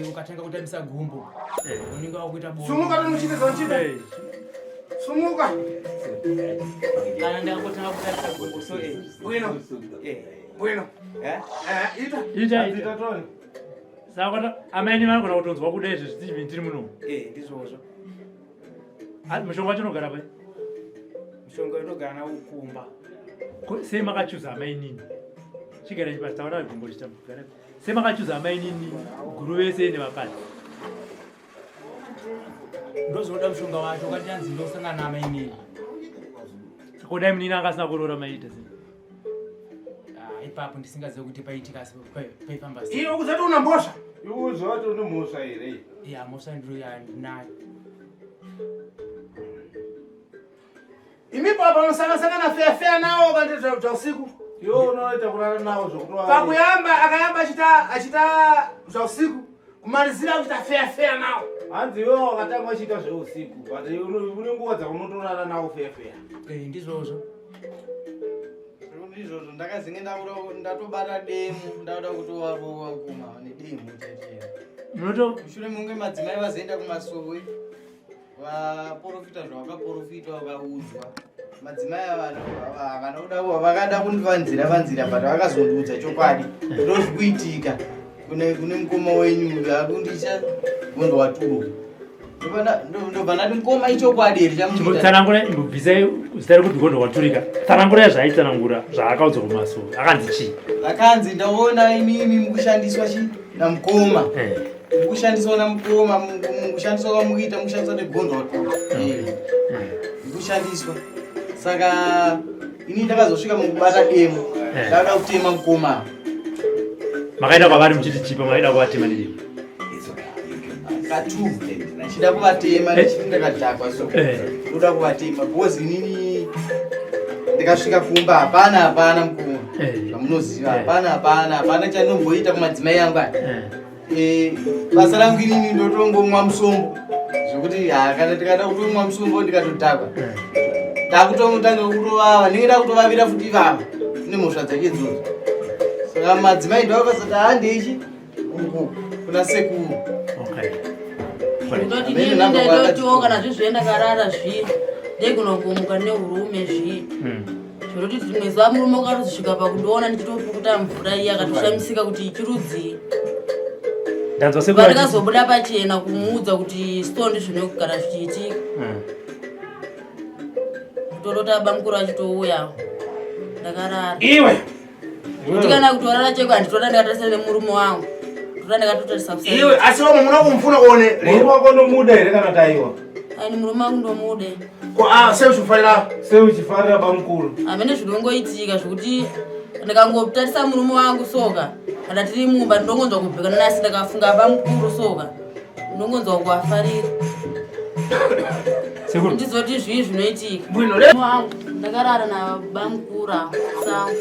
ukatenga kutamisa gumbo. Uninga wakuita bobo. Sumuka tumuchite zonchita. Sumuka. Kana ndakutanga kutamisa gumbo so Bueno. Bueno. Ita toni. Saka ameni vanogona kutonzwa kudai zvitivi tiri muno. Ndizvozvo. Mushonga chinogara pai? Mushonga unogara nawo ukumba. Sei makachuza amainini? Chigara chipataura gumbo chitamugara. Sei makachuza amainini guru vese nevakadzi? Ndozvoda mushonga wacho ukanyanzi ndosangana namainini. Kodai munini akasina kurora maita sei? Ipapo ndisingazivi kuti paitika paifamba sei. Iyo kuzati una mbosha? Iwo zvato une mhosva here? Ya mhosva ndiro yandinayo. Imi papa musanga feya nawo kanti za usiku. Yo unoita kulala nawo zvokuva. Pakuyamba akayamba achita za usiku kumalizira kuita feya nawo. Hanzi iwo wakatanga achita zveusiku, but une nguva dzakunotorara nawo feya. Ndizvozvo. Ndizvozvo ndakazinge ndatobata demu ndauda kutowarowa kuma nedemu chaichero. Munoto mushure munge madzimai vazoenda kumasowe vaprofita zvavakaprofita vakaudzwa. Madzimai vanoda vakada kundivanzira but vakazondiudza chokwadi ndozvikuitika kune mukoma wenyu akundisha gondo waturo. Ndobva ndati mukoma ichokwadi here chamuita. Tsanangura imbobvisai zita kuti gondo waturika. Tsanangura zvaitsanangura zvaakaudzwa kumasowe akanzi chii? Akanzi ndaona imimi mukushandiswa namukoma. Mukushandiswa namukoma, mukushandiswa kwamuita, mukushandiswa negondo waturo. Mukushandiswa. Saka ini ndakazosvika mukubata demo. Ndauda kutema mukoma. Makaenda kwavari muchiti chipa makaenda kuvatema nedemo. Katu. Chida kuvatema ndakadhakwa so. Ndoda kuvatema because inini ndikasvika kumba hapana mukoma. Munoziva hapana chanomboita kumadzimai yangu. Basa rangu inini ndotongomwa musombo. Zvokuti kana tikada kutomwa musombo ndikatodhakwa. Ndakutotanga kutovava, ndingeda kutovavira futi ivava. Kune mhosva dzake idzodzo. Saka madzimai ndovakasati handeichi uku kuna sekuru. Ndoti ndinendotiwo kana zvizvoenda karara zviri ndekunongomuka neurume zviri. Zvekuti dzimwe zuva murume ukatozosvika pakundiona ndichitopukuta mvura iya akatoshamisika kuti ichirudzii. Ndakazobuda pachena kumuudza kuti stondi zvinogara zvichiitika. Tolota bamukuru achitouya ndakarara. Iwe kuti kana kutorara cheko anditoda ndakatarisa nemurume wangu. Toda ndakatotarisa kusai. Iwe asi wamwe muna kumfuna kuone. Murume wako ndomuda here kana taiwa? Ani murume wangu ndomude. Ko sei uchifarira bamukuru. Amene zvinongoitika zvokuti ndikangotarisa murume wangu soka kana tiri mumba ndongonzwa kubhekana nasi ndakafunga bamukuru soka ndongonzwa kuafarira. Ndizoti zvii zvinoitika. Ndakarara nabamukura sangu.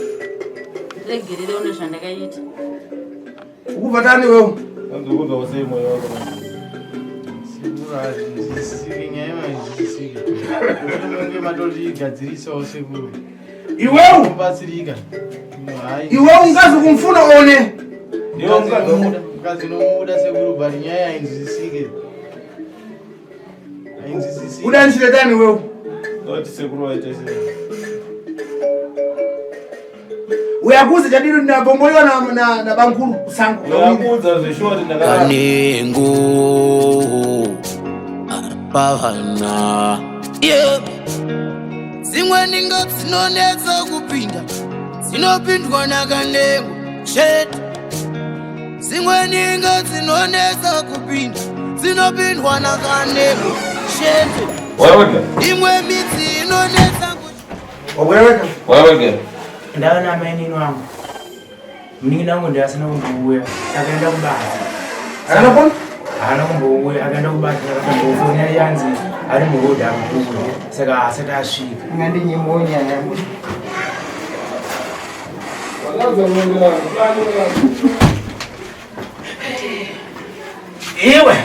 Ndiregerere une zvandakaita. Ukuvatani wewe? Ndikuda usei moyo wako. Sekuru azvisike nyaya mazvisike. Unenge matoti gadzirisawo sekuru. Iwewe ubatsirika. Iwewe ungazi kumfuna one. Ndiyo ungazi nomuda sekuru bali nyaya ainzisike. Udanishirani wewe? Ndoti sekuru waite sei. Uyakuza chadini na bomboyo na bamkuru sangu. Uyakuza zveshoti ndakara. Nengo pavana. Zimwe ningo dzinonetsa kupinda. Dzinopindwa nakanengo. Shit. Zimwe ningo dzinonetsa kupinda. Dzinopindwa nakanengo. Shit. Imwe midzi inonetsa Waweka. Waweka. Ndaona amainini wangu. Mningi wangu ndiye asina kumbuya. Akaenda kubaza. Anapona? Ana kumbuya, akaenda kubaza akafunga yanzi ari muroda mukuru. Saka asata ashika. Ngandi nyimonya yangu. Iwe.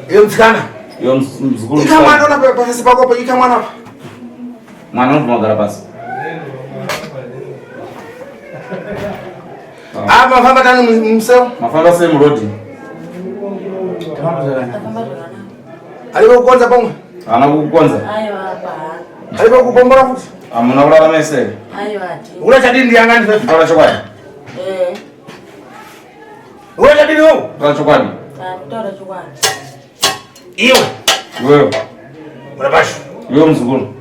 Yo mtsikana. Yo mzukuru. Ika mwana ona pasi pako hapo, ika mwana hapa. Mwana unogara pasi. Apa mafamba tani mseo? Mafamba same road. Alipo kukonza pomwe? Ana kukonza. Ayo hapa. Alipo kupombora futi? Amuna kulala mese. Ayo ati. Ula chadini ndiangani sasa? Kulala chokwadi. Ula chadini wewe? Kulala chokwadi. Kutora chokwadi. Wewe unabasha Yo mzukuru.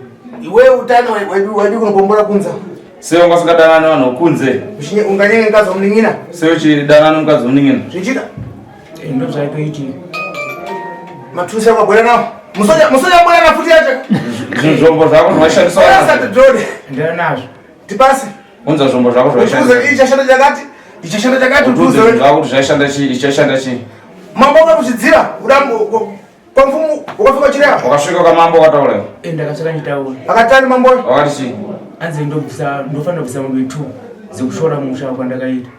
Iwe utano wapi kunopombora kunza? Seo ngasingadana nano kunze. Ushinye unganyenge ngazo mningina? Seo chi dana ngazo mningina. Chichika? Ndo zaito ichi. Matusa kwa bwana nao. Musoja bwana nafuti acha. Zombo zako twashandisa. Sasa tudode. Ndio nazo. Tipasi. Unza zombo zako twashandisa. Tuze ichashanda jakati. Ichashanda jakati tuze. Zako twashanda chi, ichashanda chi. Mambo kwa kuchidzira, udamu kwa mfumu ukafika chilea. Wakashika kama mambo kataule. Enda kasaka nitaona. Akatani mambo. Wakati chi. Anze ndofana kusema bitu. Zikushora mushaka kwanda kaita.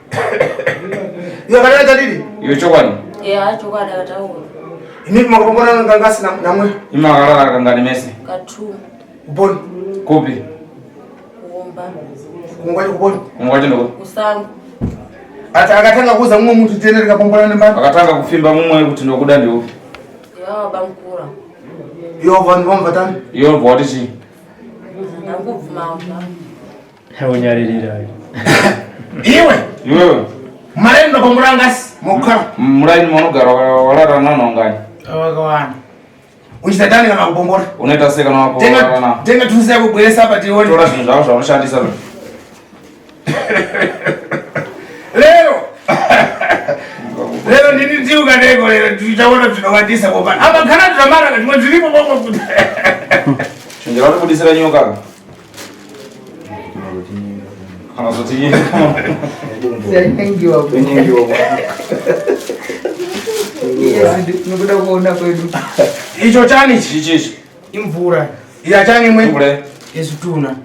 Iyo kaleta tadidi. Iyo chokwani. Chokwadi akataula. Ini makapongona ngangasi namwe. Ima kalala kangani mese. Katu. Uponi. Kopi. Kuomba. Kungwaje kuponi. Kungwaje ndoko. Kusangu. Akatanga kuza mumwe mtu tena likapongona nembani. Akatanga kufimba mumwe kuti ndokuda ndi upi. Yo bankura. Yo vanhu vamvatani. Yo voti chi. Ndakuvuma. Haunyalilira. Iwe marendo pambura ngasi mokara muraini monogara walata nanongani awakawana uchitatani kana kupombora unaita seka na wako tenga tusi yako bwelesa hapa tione tola zvinhu zvako zvaunoshandisa lero ndini tiuka ndeko lero tichaona zvinowandisa kopana apa kana tutamara katimwe zviripo bongo kuti chinjira kutibudisira nyoka kana zoti Nengiwa nikuda kuona kwedu icho chani chichichi imvura iya chani mwe esituna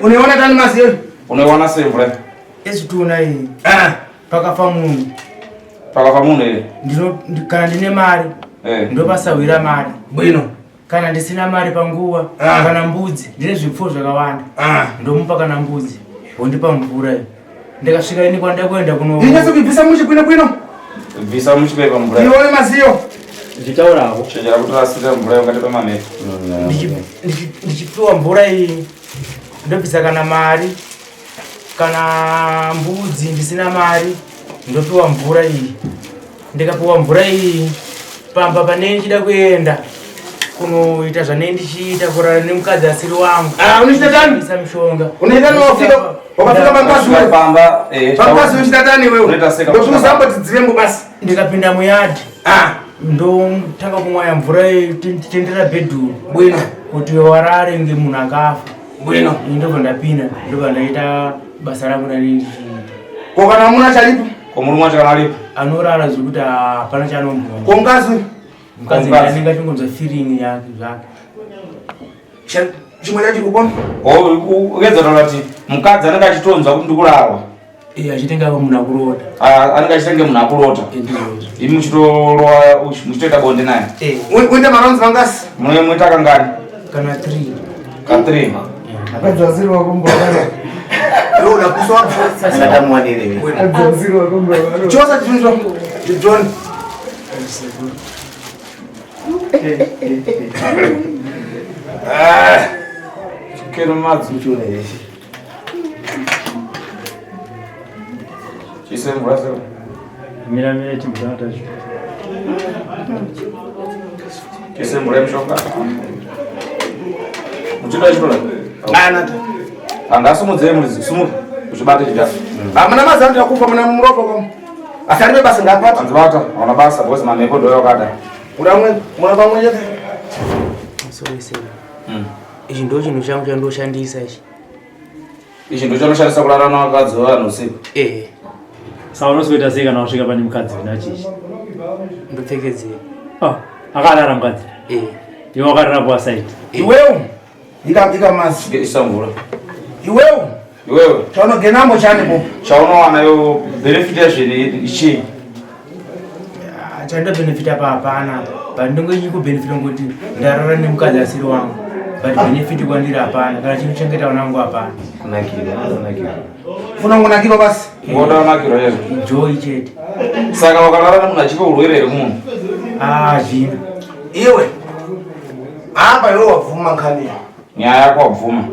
unaona tani masiyo unaona semvura esituna iyi pakafa munhu ndino kana ndine mari ndopasawira mari bwino kana ndisina mari panguwa kana mbudzi ndine zvipfuwo zvakawanda ndomupa kana mbudzi wondipa mvura iyi ndikasvika ini kwandakuenda kuno inyaso kubvisa muchikwino kwino bvisa muchipepa mvura ione masiyo ndichitaurawo chenjera kuti rasira mvura yongatipa mameta ndichipiwa mvura iyi ndobvisa kana mari kana mbudzi ndisina mari ndopiwa mvura iyi ndikapiwa mvura iyi pamba pane ndichida kuenda kunoita zvane ndichiita kurara nemukadzi asiri wangu unochita tani isa mishonga unoita wakafika pambazi unochita tani wewe ndokusamba tidzirembo basi ndikapinda muyadhi ndotanga kumwaya mvura titendera bedroom bwino kuti warare nge munhu akafa bwino ndobva ndapinda ndobva ndaita basa rangu narichiita kokana muna chalipo komurumwa chakanalipo anorara zvekuti hapana chaanombona kongazi mukadzi anenge achingomza feeling yake zvake chimwe chachi kupona ukedza taura kuti mukadzi anenge achitonzwa kuti ndikularwa achitenga munhu akurota anenge achitenge munhu akurota imi muchitoita bonde naye uite maronzi vangasi munoita kangani kana 3 ka3 akadzazirwa kumbona unakuswa chosa chinzwa John kero madzi uchone chisemvura sero miramira chimbata zvo chisemvura mshonga muchida chitola anata angasumudzei muri simu uchibate chida amuna mazano yakufa muna muropo kom asaribe basa ngapata anzibata ona basa bosi mamepo ndo yakada uramwe mwana pamwe chete soisei ichi ndo chinhu changu chandoshandisa ichi ndo chanoshandisa kulala navakadzi vanhu usiku saka unozoita sei kana wasvika pane mukadzi wina chichi ndopfekedzera akarara mukadzi iwe wakarara pasaiti iwewo ikamazi isamvura iwewo chaunogenamo chanepo chaunowana benefit yazvene ichii chandobenefita pahapana pandingoinyi kubenefita ngoti ndarara nemukadzi asiri wangu but benefit kwandira hapana kana chino chengeta wanangu hapana Nakira. Funa kunakiro basi. Ngoda nakiro yezo. joy chete Saka wakalala muna chipo urwere kumunhu. zvino Iwe. Apa iwe wavuma nkhani. Nyaya yako wabvuma.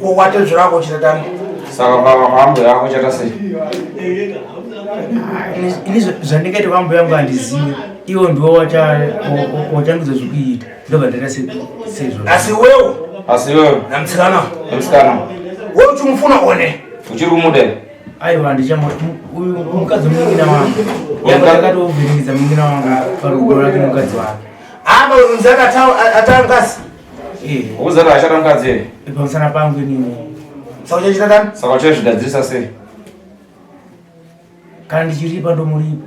Ko wate zvirako chitatani. Saka kwambo yako chata sei. ini zvandingaita kwambo yangu handizivi iwo ndiwo wachandudza zvekuita ndobva ndaita sezvo Asi wewe. Namtsikana. Wewe uchimufuna one. Uchiri kumude. aiwa uyu mukadzi muningira wangu yakatouvhiringidza muningira wangu parugoro rake nomukadzi wake Apa unzaka atangasi. Uzara achata mukadzi here. pamusana pangu inini Saka chitatani. Saka uchazvidadzirisa sei. kana ndichiripa ndomuripa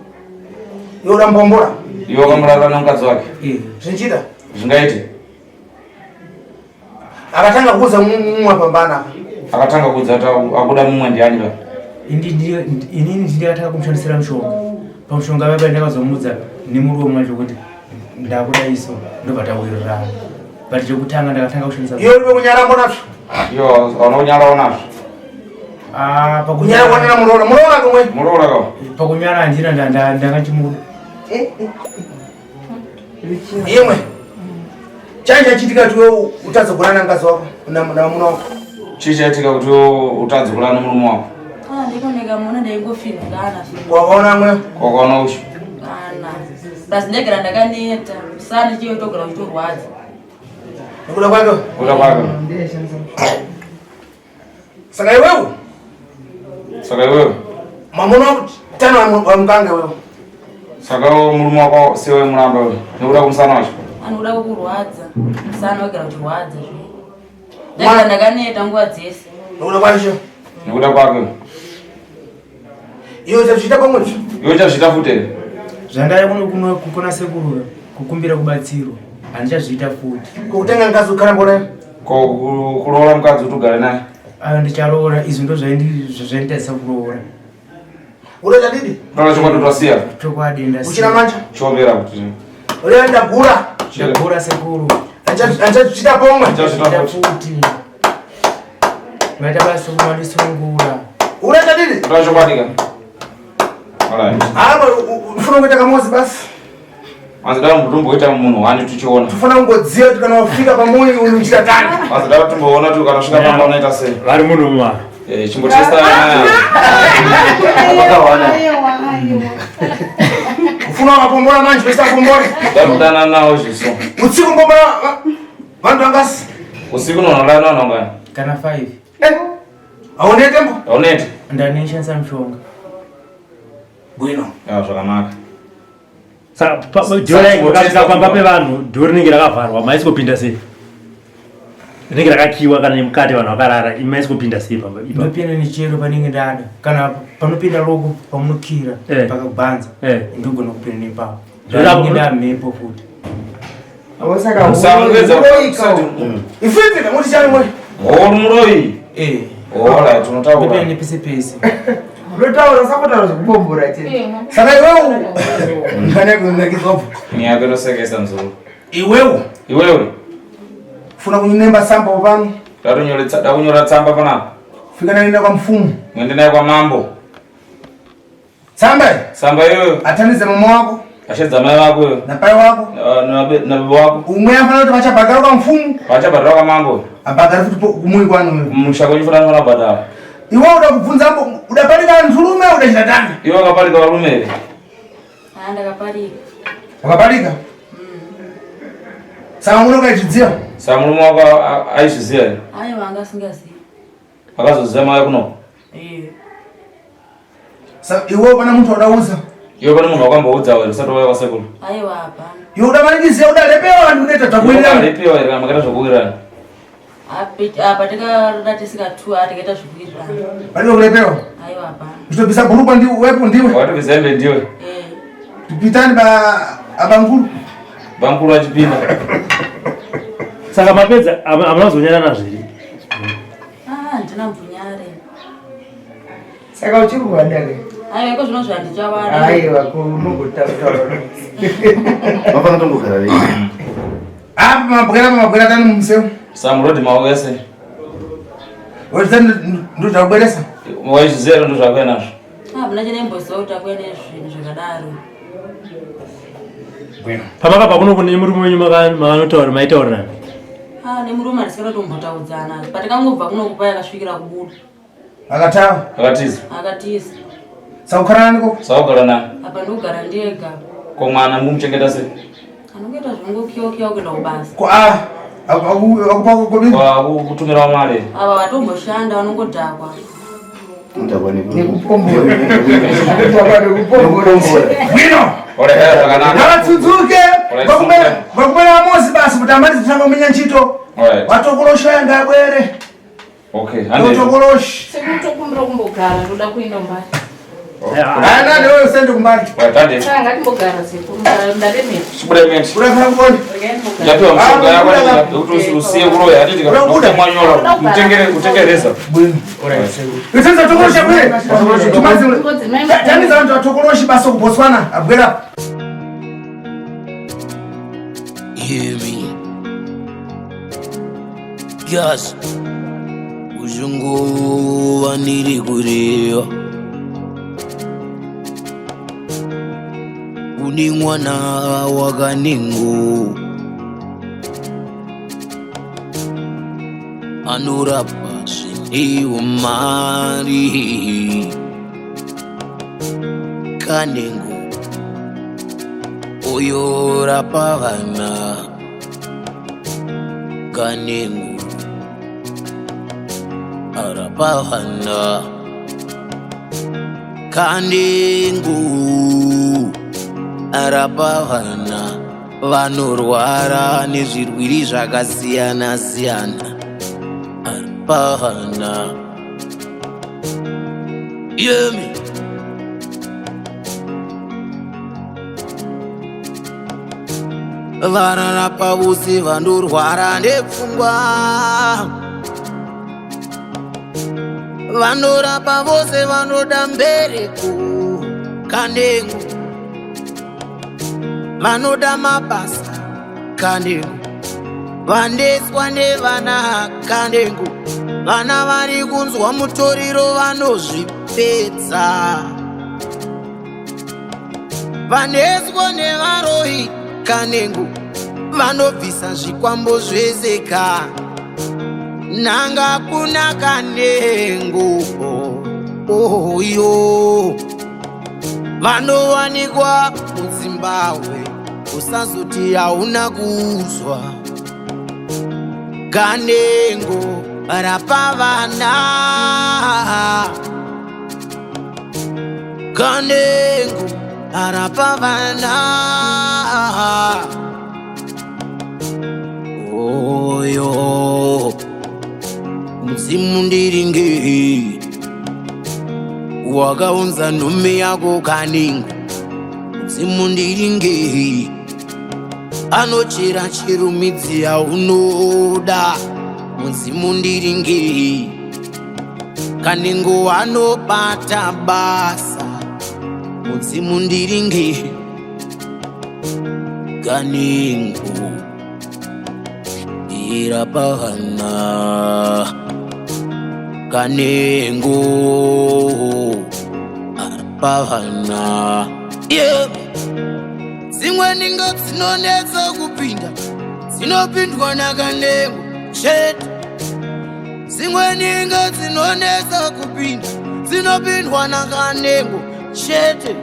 Iwe urambombora. Iwe wakamurara nomukadzi wake. Zvinchita. Zvingaite. Akatanga kuuza mumwe pambana. Akatanga kuudza kuti akuda mumwe ndiani ba. inini ndingataka kumushandisira mushonga pamushonga vapa ndakazomudza nemuruwo mwacho kuti ndakuda iso ndobva tawirirana but chekutanga ndakatanga kushandisa Iwe uri kunyara mbonazvo. Iyo unonyarawo nazvo. Kunyara kwanena muroora. Muroora kumwe. Muroora kawo. pakunyara handina ndangachimuda Imwe. Chai chachitika kuti wewe utadze kulana ngazi wako na muno wako. Chii chaitika kuti utadze kulana murume wako. ndikoneka muna ndaingofirikana Wakaona mwe. Kwakaona uchi. kana basi ndagara ndakaneta sani chiyotogara kuchirwadza Nikuda kwake. Kuda kwake. Saka iwewe. Saka iwewe. Mamuno tano wa mkange wewe. Saka murume wako sewe muramba wewe. Nekuda kumusana wacho. anoda kukurwadza musana wagara kuchirwadza ndagara ndakaneta nguva dzese Nikuda kwake. Nekuda kwake. Iwe chazvita pamwecho. Iwe chazvita futi. zvandaya kukona sekuru kukumbira kubatsirwa handichazviita futi Kutenga ngazi ukana mbona. Kuroora mukadzi kuti ugare naye. ayo ndicharoora izvi ndo zvainditarisa kuroora Unoita didi? Kutaura chokwadi twasiya. chokwadi Uchina manja? Chomera kuti. Unoenda gura. ndagura sekuru Anchachita pomwe. ita futi maita basi kumandisungura Unoita didi? Kutaura chokwadi ka. Alright. Apa ufuna kuita kamozi basi. Mazidara mutomboita munhu wani tuchiona. Tufana kungodziya kuti kana wafika pamoyo unochita tani. Mazidara tumboona kuti ukanosvika pamba unoita sei. vari munhu mwa Chimbotesta. Ufuna wapombora manje pesa pombora. Ndakudana nawo zviso. Usiku ngombora vantu vangasi. Usiku nonolala nonongana. kana 5 Aone tembo? Auneti. ndanishandisa mushonga Bwino. Ya zvakanaka. kasvika pamba pevanhu dhoo rinenge rakavharwa maisi kupinda sei rinenge rakakiwa kana nemukati vanhu vakarara maisi kupinda sei pamba ndopinda nechero panenge ndada kana panopinda loko pamunokira pakagbanza ndogona kupinda nepapo zvainge ndamhepo futi Ifite kamuti chani mwe. Muroi. Alright, tunotaura. ndopinda nepese pese Unotaura sakotaura zvekubombora chete. Saka iwewe. Ndane kunakizwa. Ni yako nosekesa mzuru. Iwewe. Funa kunyinemba sample pano. Dakunyora tsamba pana. Fika naenda kwa mfumu. Ngende naye kwa mambo. Samba iyo. Atanize mama wako. Ashedza mai wako. Na pai wako. Na baba wako. Umwe afana kuti vachabhadhara kwa mfumu. Vachabhadhara kwa mambo. Abhadhara futi kumui kwanu. Mushako chifana vanabhadhara. Iwe uda kubvunza udapalika nturume udachita tani? Iwe wakapalika varume here? ndakapalika Wakapalika? Saka munokaichidziwa? Saka murume wako aizviziva here? aiwa angasingazivi Akazoziva mai kuno? Saka iwe pana muntu wadauza? Iwe pane munhu wakamboudza here usati wauya kwasekuru? aiwa hapana Iwe udamanikiziva udalepewa vantu unoita zvakuwirirana? Udalepewa here kana makaita zvokuwirirana? apa tikarada tisikatuwa tikaita zvokuwirirana Paliwe kulepewa? aiwa hapana Zvitobvisa bhurukwa wepo ndiwe? Watobvisa hembe ndiwe? Tipitani abanguru? Banguru achipinda. saka mapedza hamuna kuzonyarana zviri handina mvunyare Saka uchiri kuwandare. aiwa iko zvino zvandichawara Aiwa kunongotaura. Mafana tongogara vei. mabwera tani mumseu. Samurodi mawese. Wazani nduzabweresa. Waizero nduzakwenazo. Muna chinembo sota kwene zvinhu zvakadaro. Bwino. Pamaka pakuno kune murume wenyu makanotaura maitaurana. Nemurume ndisikatombotaudzana. Patakangobva kuno kupa yakasvikira kubuda. Akatawa. Akatiza. Saukaraniko? Saukarana. Apa ndogara ndega. Ko mwana mumuchengeta sei? Anokuita zvongokiyokiya kuenda kubasa. Ko akupa kobini? Kwa kutumira mali. Ava vatomboshanda vanongodhakwa. Nekupombora. Bwino. Olehera kana. Navatsunzuke. Vakumera mosi basi kutamati tanga umenya ntchito. Watokolosha ngabwere. Okay. Watokolosha. Sekutokumbira kumbogara ndoda kuenda mbali. Ana leo usende kumbali. Watande. Sanga timbogara ndalemera. Sibulement. Urafuna kubona? Yatoa msonga yako utusiusie kuroya hadi tikakuta mwanyola. Utengereza. Bwino. Usenza tokolosha bwere. Tumazi. Tani za watu watokolosha basi ku Botswana abwera. Hear me. Yes. Ujungu waniri kurio. Uni mwana wakaningu. Anurapa shini umari. Kaningu. Oyora pavana Kaningu Arapavana Kaningu Arapavana Vanorwara nezvirwiri zvakasiyana siyana Arapavana Yemi Vanorapa vose vanorwara nepfungwa Vanorapa vose vanoda mbereko Kaningu Vanoda mabasa Kaningu Vandeswa nevana Kaningu Vana vari kunzwa mutoriro vanozvipedza Vandeswa nevarohi Kaningu vanobvisa zvikwambo zveseka Nanga kuna Kaningu Oyo Vanowanikwa muZimbabwe Usazoti hauna kuzwa Kaningu rapavana Kaningu rapavana Oyo Muzimu ndiringe Wakaunza nhume yako Kaningu Muzimu ndiringe Anochera chirumidzi yaunoda Muzimu ndiringe Kaningu anobata basa Muzimu ndiringe Kaningu Irapavana Kaningu Arapavana Yeah Zimwe ningo dzinonetsa kupinda Dzinopindwa naKaningu Shit Zimwe ningo dzinonetsa kupinda Dzinopindwa naKaningu Shit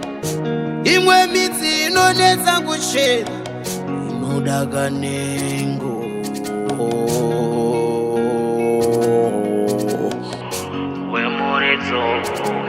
Imwe midzi inonetsa kuchera Inoda Kaningu Wemunun'una